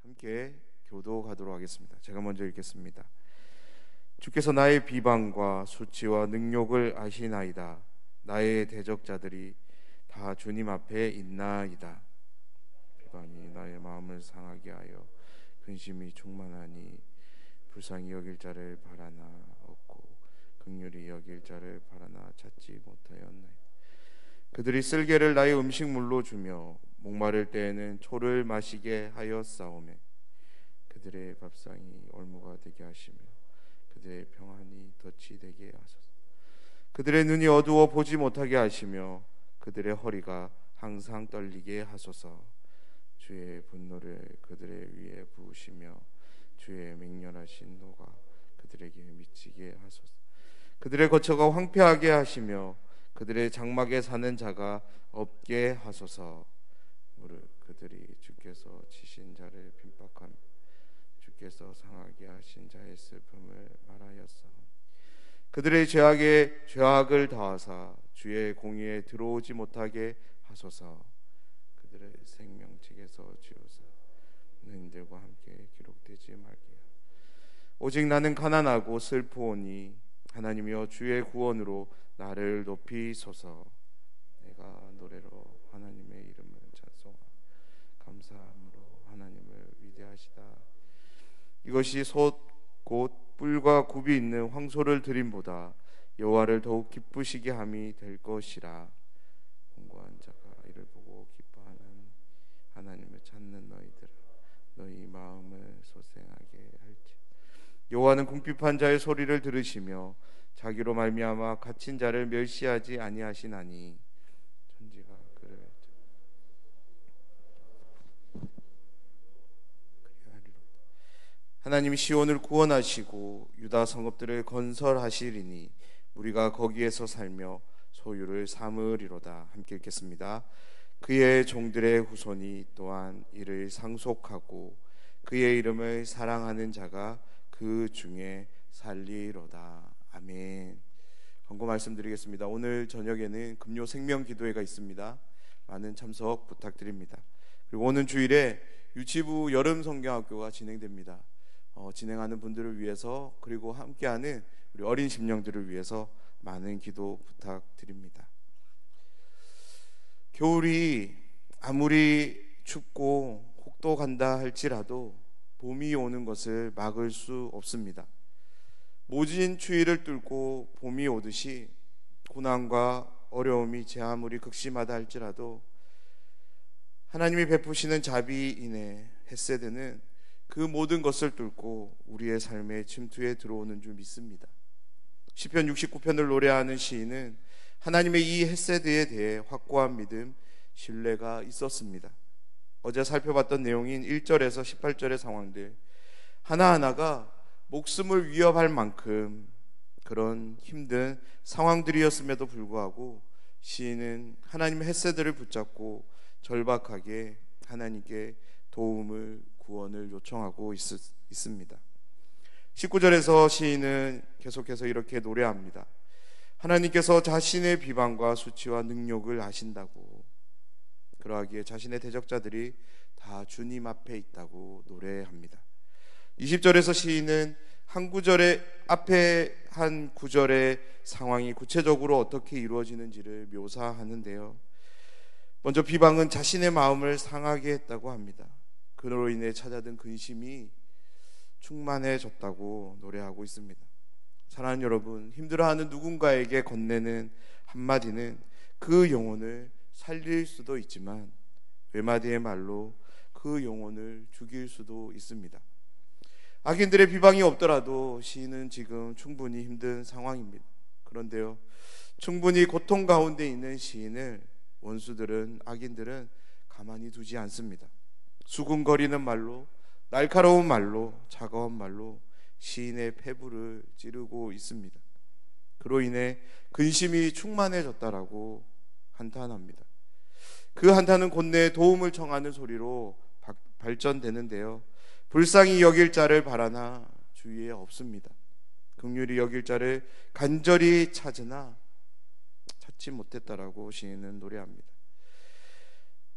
함께 교도하도록 하겠습니다. 제가 먼저 읽겠습니다. 주께서 나의 비방과 수치와 능욕을 아시나이다. 나의 대적자들이 다 주님 앞에 있나이다. 비방이 나의 마음을 상하게 하여 근심이 충만하니 불쌍히 여길 자를 바라나 없고 긍휼히 여길 자를 바라나 찾지 못하였나이다. 그들이 쓸개를 나의 음식물로 주며 목마를 때에는 초를 마시게 하였사오매 그들의 밥상이 얼무가 되게 하시며 그들의 평안이 덫이 되게 하소서. 그들의 눈이 어두워 보지 못하게 하시며 그들의 허리가 항상 떨리게 하소서. 주의 분노를 그들의 위에 부으시며 주의 맹렬하신 노가 그들에게 미치게 하소서. 그들의 거처가 황폐하게 하시며 그들의 장막에 사는 자가 없게 하소서. 무릇 그들이 주께서 치신 자를 핍박하며 주께서 상하게 하신 자의 슬픔을 말하였사오니 그들의 죄악에 죄악을 더하사 주의 공의에 들어오지 못하게 하소서. 그들의 생명책에서 지우사 너희들과 함께 기록되지 말게 하소서. 오직 나는 가난하고 슬프오니 하나님이여 주의 구원으로 나를 높이소서. 내가 노래로 하나님의 이름을 찬송하며 감사함으로 하나님을 위대하시다. 이것이 솥 뿔과 굽이 있는 황소를 드림보다 여호와를 더욱 기쁘시게 함이 될 것이라. 공고한 자가 이를 보고 기뻐하는 하나님을 찾는 너희들아, 너희 마음을 소생하게 할지. 여호와는 궁핍한 자의 소리를 들으시며 자기로 말미암아 갇힌 자를 멸시하지 아니하시나니 천지가 그를 그리하리로다. 하나님이 시온을 구원하시고 유다 성읍들을 건설하시리니 우리가 거기에서 살며 소유를 삼으리로다. 함께 읽겠습니다. 그의 종들의 후손이 또한 이를 상속하고 그의 이름을 사랑하는 자가 그 중에 살리로다. 아멘. 권고 말씀드리겠습니다. 오늘 저녁에는 금요 생명 기도회가 있습니다. 많은 참석 부탁드립니다. 그리고 오는 주일에 유치부 여름 성경학교가 진행됩니다. 진행하는 분들을 위해서 그리고 함께하는 우리 어린 심령들을 위해서 많은 기도 부탁드립니다. 겨울이 아무리 춥고 혹독한다 할지라도 봄이 오는 것을 막을 수 없습니다. 모진 추위를 뚫고 봄이 오듯이 고난과 어려움이 제 아무리 극심하다 할지라도 하나님이 베푸시는 자비인의 헤세드는 그 모든 것을 뚫고 우리의 삶의 침투에 들어오는 줄 믿습니다. 시편 69편을 노래하는 시인은 하나님의 이 헤세드에 대해 확고한 믿음, 신뢰가 있었습니다. 어제 살펴봤던 내용인 1절에서 18절의 상황들 하나하나가 목숨을 위협할 만큼 그런 힘든 상황들이었음에도 불구하고 시인은 하나님의 헤세드를 붙잡고 절박하게 하나님께 도움을 구원을 요청하고 있습니다. 19절에서 시인은 계속해서 이렇게 노래합니다. 하나님께서 자신의 비방과 수치와 능욕을 아신다고, 그러하기에 자신의 대적자들이 다 주님 앞에 있다고 노래합니다. 20절에서 시인은 한 구절의 앞에 한 구절의 상황이 구체적으로 어떻게 이루어지는지를 묘사하는데요. 먼저 비방은 자신의 마음을 상하게 했다고 합니다. 그로 인해 찾아든 근심이 충만해졌다고 노래하고 있습니다. 사랑하는 여러분, 힘들어하는 누군가에게 건네는 한마디는 그 영혼을 살릴 수도 있지만 외마디의 말로 그 영혼을 죽일 수도 있습니다. 악인들의 비방이 없더라도 시인은 지금 충분히 힘든 상황입니다. 그런데요, 충분히 고통 가운데 있는 시인을 원수들은, 악인들은 가만히 두지 않습니다. 수군거리는 말로, 날카로운 말로, 차가운 말로 시인의 폐부를 찌르고 있습니다. 그로 인해 근심이 충만해졌다라고 한탄합니다. 그 한탄은 곧내 도움을 청하는 소리로 발전되는데요, 불쌍히 여길 자를 바라나 주위에 없습니다. 긍휼히 여길 자를 간절히 찾으나 찾지 못했다라고 시인은 노래합니다.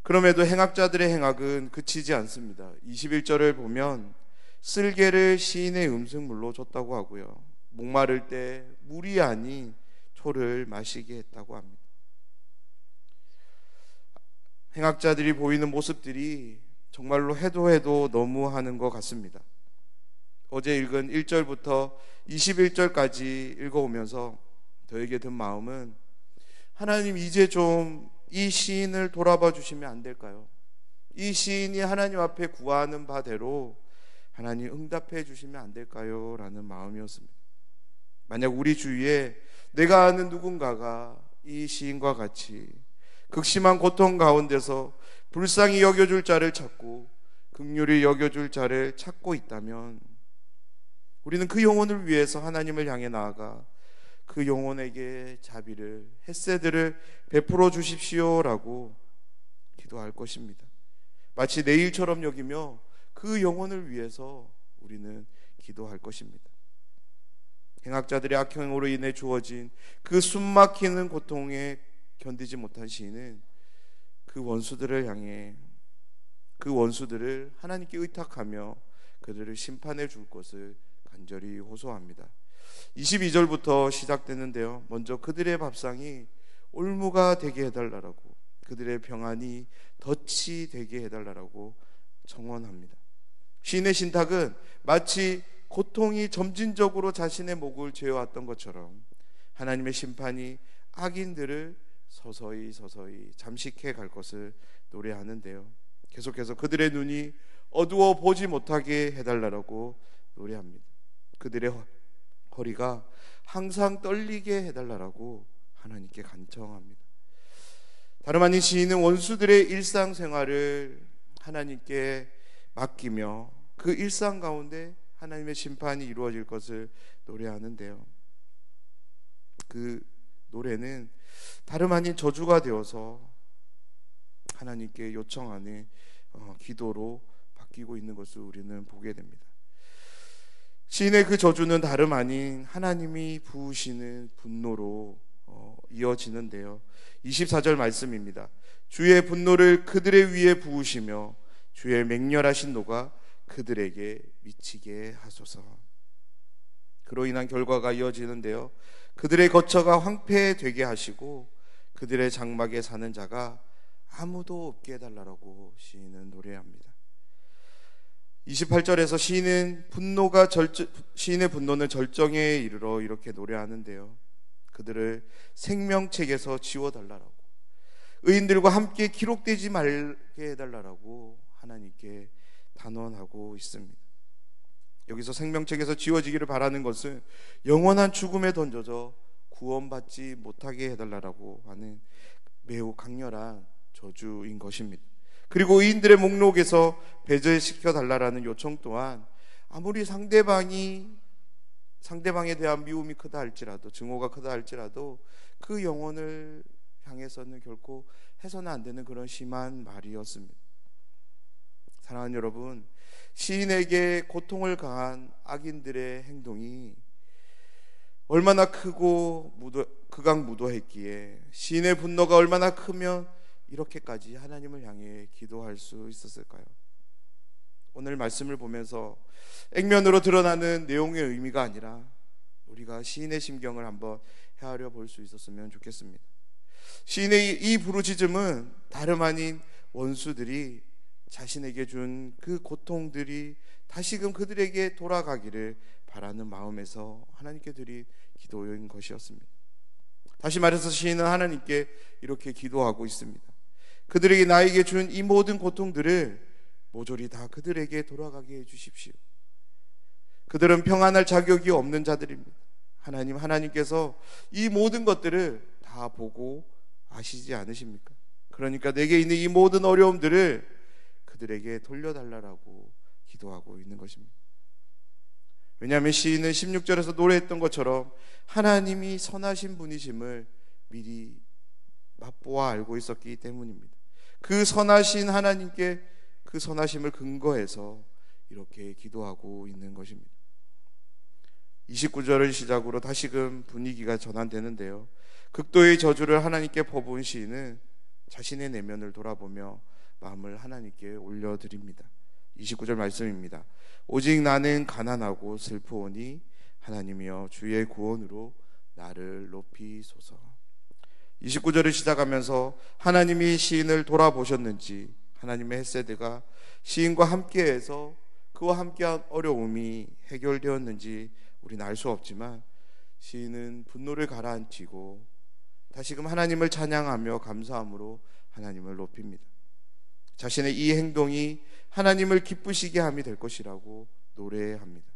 그럼에도 행악자들의 행악은 그치지 않습니다. 21절을 보면 쓸개를 시인의 음식물로 줬다고 하고요, 목마를 때 물이 아닌 초를 마시게 했다고 합니다. 행악자들이 보이는 모습들이 정말로 해도 너무하는 것 같습니다. 어제 읽은 1절부터 21절까지 읽어오면서 저에게 든 마음은, 하나님 이제 좀 이 시인을 돌아봐 주시면 안 될까요? 이 시인이 하나님 앞에 구하는 바대로 하나님 응답해 주시면 안 될까요? 라는 마음이었습니다. 만약 우리 주위에 내가 아는 누군가가 이 시인과 같이 극심한 고통 가운데서 불쌍히 여겨줄 자를 찾고 긍휼히 여겨줄 자를 찾고 있다면, 우리는 그 영혼을 위해서 하나님을 향해 나아가 그 영혼에게 자비를, 헤세드를 베풀어 주십시오라고 기도할 것입니다. 마치 내일처럼 여기며 그 영혼을 위해서 우리는 기도할 것입니다. 행악자들의 악행으로 인해 주어진 그 숨막히는 고통에 견디지 못한 시인은 그 원수들을 향해, 그 원수들을 하나님께 의탁하며 그들을 심판해 줄 것을 간절히 호소합니다. 22절부터 시작되는데요, 먼저 그들의 밥상이 올무가 되게 해달라고, 그들의 평안이 덫이 되게 해달라고 청원합니다. 시인의 신탁은 마치 고통이 점진적으로 자신의 목을 죄어왔던 것처럼 하나님의 심판이 악인들을 서서히 잠식해 갈 것을 노래하는데요, 계속해서 그들의 눈이 어두워 보지 못하게 해달라고 노래합니다. 그들의 허리가 항상 떨리게 해달라고 하나님께 간청합니다. 다름 아닌 시인은 원수들의 일상생활을 하나님께 맡기며 그 일상 가운데 하나님의 심판이 이루어질 것을 노래하는데요, 그 노래는 다름 아닌 저주가 되어서 하나님께 요청하는 기도로 바뀌고 있는 것을 우리는 보게 됩니다. 시인의 그 저주는 다름 아닌 하나님이 부으시는 분노로 이어지는데요, 24절 말씀입니다. 주의 분노를 그들의 위에 부으시며 주의 맹렬하신 노가 그들에게 미치게 하소서. 그로 인한 결과가 이어지는데요, 그들의 거처가 황폐되게 하시고 그들의 장막에 사는 자가 아무도 없게 해달라고 시인은 노래합니다. 28절에서 시인의 분노는 절정에 이르러 이렇게 노래하는데요, 그들을 생명책에서 지워달라고, 의인들과 함께 기록되지 말게 해달라고 하나님께 단언하고 있습니다. 여기서 생명책에서 지워지기를 바라는 것은 영원한 죽음에 던져져 구원받지 못하게 해달라고 하는 매우 강렬한 저주인 것입니다. 그리고 의인들의 목록에서 배제시켜 달라라는 요청 또한 아무리 상대방에 대한 미움이 크다 할지라도, 증오가 크다 할지라도 그 영혼을 향해서는 결코 해서는 안 되는 그런 심한 말이었습니다. 사랑하는 여러분, 시인에게 고통을 가한 악인들의 행동이 얼마나 크고 극악무도했기에, 시인의 분노가 얼마나 크면 이렇게까지 하나님을 향해 기도할 수 있었을까요? 오늘 말씀을 보면서 액면으로 드러나는 내용의 의미가 아니라 우리가 시인의 심경을 한번 헤아려 볼 수 있었으면 좋겠습니다. 시인의 이 부르짖음은 다름 아닌 원수들이 자신에게 준 그 고통들이 다시금 그들에게 돌아가기를 바라는 마음에서 하나님께 드린 기도인 것이었습니다. 다시 말해서 시인은 하나님께 이렇게 기도하고 있습니다. 그들에게 나에게 준 이 모든 고통들을 모조리 다 그들에게 돌아가게 해주십시오. 그들은 평안할 자격이 없는 자들입니다. 하나님께서 이 모든 것들을 다 보고 아시지 않으십니까? 그러니까 내게 있는 이 모든 어려움들을 그들에게 돌려달라고 기도하고 있는 것입니다. 왜냐하면 시인은 16절에서 노래했던 것처럼 하나님이 선하신 분이심을 미리 맛보아 알고 있었기 때문입니다. 그 선하신 하나님께 그 선하심을 근거해서 이렇게 기도하고 있는 것입니다. 29절을 시작으로 다시금 분위기가 전환되는데요, 극도의 저주를 하나님께 퍼부은 시인은 자신의 내면을 돌아보며 마음을 하나님께 올려드립니다. 29절 말씀입니다. 오직 나는 가난하고 슬프오니 하나님이여 주의 구원으로 나를 높이소서. 29절을 시작하면서 하나님이 시인을 돌아보셨는지, 하나님의 헤세드가 시인과 함께해서 그와 함께한 어려움이 해결되었는지 우리는 알 수 없지만, 시인은 분노를 가라앉히고 다시금 하나님을 찬양하며 감사함으로 하나님을 높입니다. 자신의 이 행동이 하나님을 기쁘시게 함이 될 것이라고 노래합니다.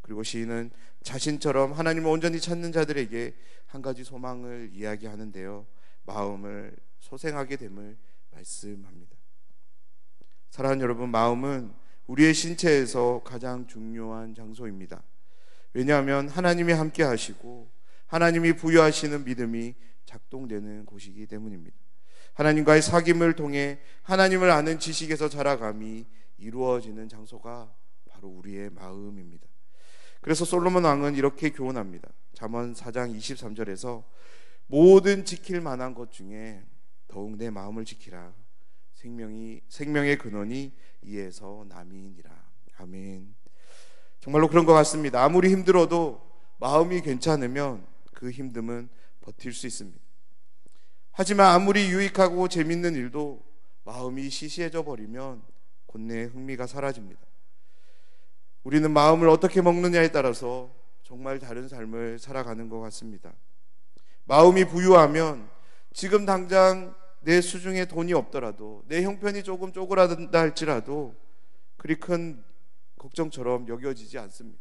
그리고 시인은 자신처럼 하나님을 온전히 찾는 자들에게 한 가지 소망을 이야기하는데요, 마음을 소생하게 됨을 말씀합니다. 사랑하는 여러분, 마음은 우리의 신체에서 가장 중요한 장소입니다. 왜냐하면 하나님이 함께 하시고 하나님이 부여하시는 믿음이 작동되는 곳이기 때문입니다. 하나님과의 사귐을 통해 하나님을 아는 지식에서 자라감이 이루어지는 장소가 바로 우리의 마음입니다. 그래서 솔로몬 왕은 이렇게 교훈합니다. 잠언 4장 23절에서 모든 지킬 만한 것 중에 더욱 내 마음을 지키라. 생명의 근원이 이에서 남이니라. 아멘. 정말로 그런 것 같습니다. 아무리 힘들어도 마음이 괜찮으면 그 힘듦은 버틸 수 있습니다. 하지만 아무리 유익하고 재밌는 일도 마음이 시시해져 버리면 곧내 흥미가 사라집니다. 우리는 마음을 어떻게 먹느냐에 따라서 정말 다른 삶을 살아가는 것 같습니다. 마음이 부유하면 지금 당장 내 수중에 돈이 없더라도, 내 형편이 조금 쪼그라든다 할지라도 그리 큰 걱정처럼 여겨지지 않습니다.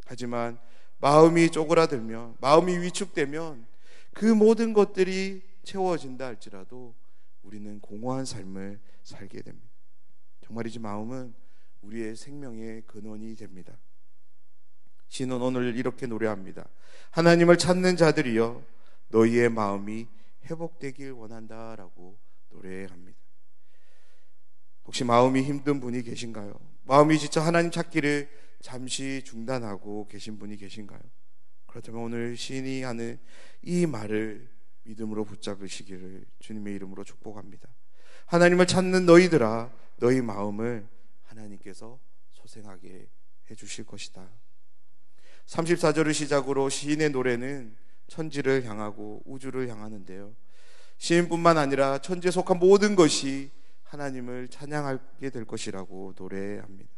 하지만 마음이 쪼그라들면, 마음이 위축되면 그 모든 것들이 채워진다 할지라도 우리는 공허한 삶을 살게 됩니다. 정말이지 마음은 우리의 생명의 근원이 됩니다. 시는 오늘 이렇게 노래합니다. 하나님을 찾는 자들이여 너희의 마음이 회복되길 원한다라고 노래합니다. 혹시 마음이 힘든 분이 계신가요? 마음이 지쳐 하나님 찾기를 잠시 중단하고 계신 분이 계신가요? 그렇다면 오늘 시인이 하는 이 말을 믿음으로 붙잡으시기를 주님의 이름으로 축복합니다. 하나님을 찾는 너희들아, 너희 마음을 하나님께서 소생하게 해주실 것이다. 34절을 시작으로 시인의 노래는 천지를 향하고 우주를 향하는데요, 시인뿐만 아니라 천지에 속한 모든 것이 하나님을 찬양하게 될 것이라고 노래합니다.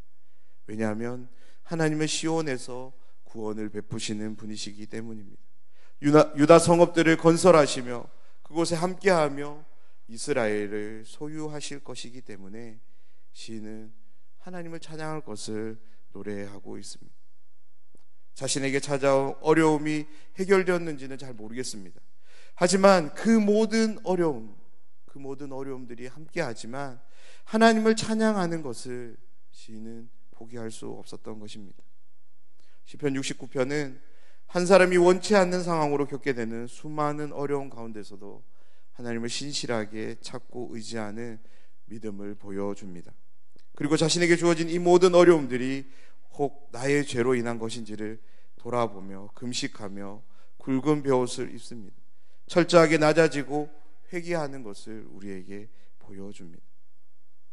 왜냐하면 하나님은 시온에서 구원을 베푸시는 분이시기 때문입니다. 유다 성읍들을 건설하시며 그곳에 함께하며 이스라엘을 소유하실 것이기 때문에 시인은 하나님을 찬양할 것을 노래하고 있습니다. 자신에게 찾아온 어려움이 해결되었는지는 잘 모르겠습니다. 하지만 그 모든 어려움들이 함께하지만 하나님을 찬양하는 것을 시인은 포기할 수 없었던 것입니다. 시편 69편은 한 사람이 원치 않는 상황으로 겪게 되는 수많은 어려움 가운데서도 하나님을 신실하게 찾고 의지하는 믿음을 보여줍니다. 그리고 자신에게 주어진 이 모든 어려움들이 혹 나의 죄로 인한 것인지를 돌아보며 금식하며 굵은 벼옷을 입습니다. 철저하게 낮아지고 회개하는 것을 우리에게 보여줍니다.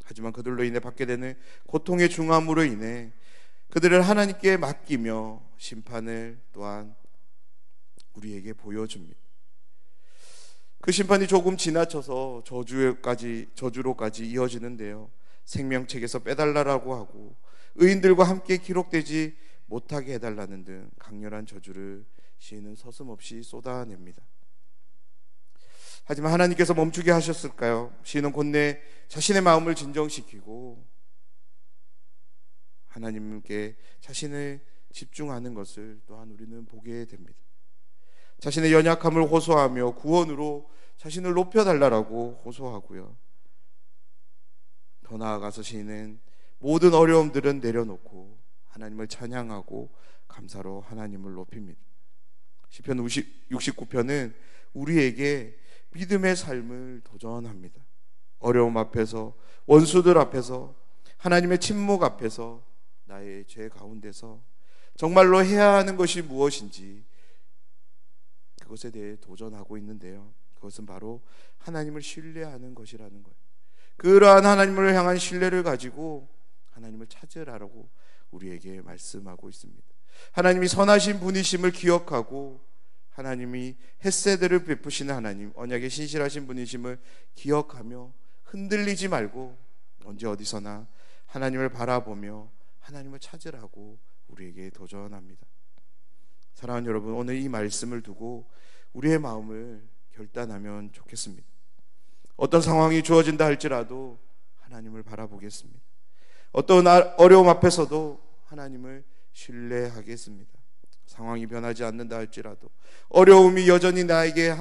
하지만 그들로 인해 받게 되는 고통의 중함으로 인해 그들을 하나님께 맡기며 심판을 또한 우리에게 보여줍니다. 그 심판이 조금 지나쳐서 저주로까지 이어지는데요, 생명책에서 빼달라고 하고 의인들과 함께 기록되지 못하게 해달라는 등 강렬한 저주를 시인은 서슴없이 쏟아냅니다. 하지만 하나님께서 멈추게 하셨을까요? 시인은 곧내 자신의 마음을 진정시키고 하나님께 자신을 집중하는 것을 또한 우리는 보게 됩니다. 자신의 연약함을 호소하며 구원으로 자신을 높여달라고 호소하고요, 더 나아가서 시인은 모든 어려움들은 내려놓고 하나님을 찬양하고 감사로 하나님을 높입니다. 시편 69편은 우리에게 믿음의 삶을 도전합니다. 어려움 앞에서, 원수들 앞에서, 하나님의 침묵 앞에서, 나의 죄 가운데서 정말로 해야 하는 것이 무엇인지 그것에 대해 도전하고 있는데요, 그것은 바로 하나님을 신뢰하는 것이라는 거예요. 그러한 하나님을 향한 신뢰를 가지고 하나님을 찾으라고 우리에게 말씀하고 있습니다. 하나님이 선하신 분이심을 기억하고 하나님이 헷세들을 베푸시는 하나님, 언약에 신실하신 분이심을 기억하며 흔들리지 말고 언제 어디서나 하나님을 바라보며 하나님을 찾으라고 우리에게 도전합니다. 사랑하는 여러분, 오늘 이 말씀을 두고 우리의 마음을 결단하면 좋겠습니다. 어떤 상황이 주어진다 할지라도 하나님을 바라보겠습니다. 어떤 어려움 앞에서도 하나님을 신뢰하겠습니다. 상황이 변하지 않는다 할지라도, 어려움이 여전히 나에게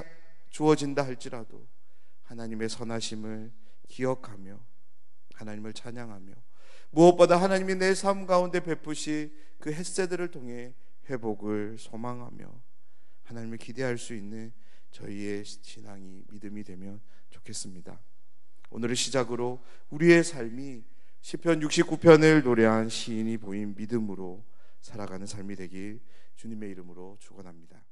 주어진다 할지라도 하나님의 선하심을 기억하며 하나님을 찬양하며, 무엇보다 하나님이 내 삶 가운데 베푸시 그 햇새들을 통해 회복을 소망하며 하나님을 기대할 수 있는 저희의 신앙이, 믿음이 되면 좋겠습니다. 오늘의 시작으로 우리의 삶이 시편 69편을 노래한 시인이 보인 믿음으로 살아가는 삶이 되길 주님의 이름으로 축원합니다.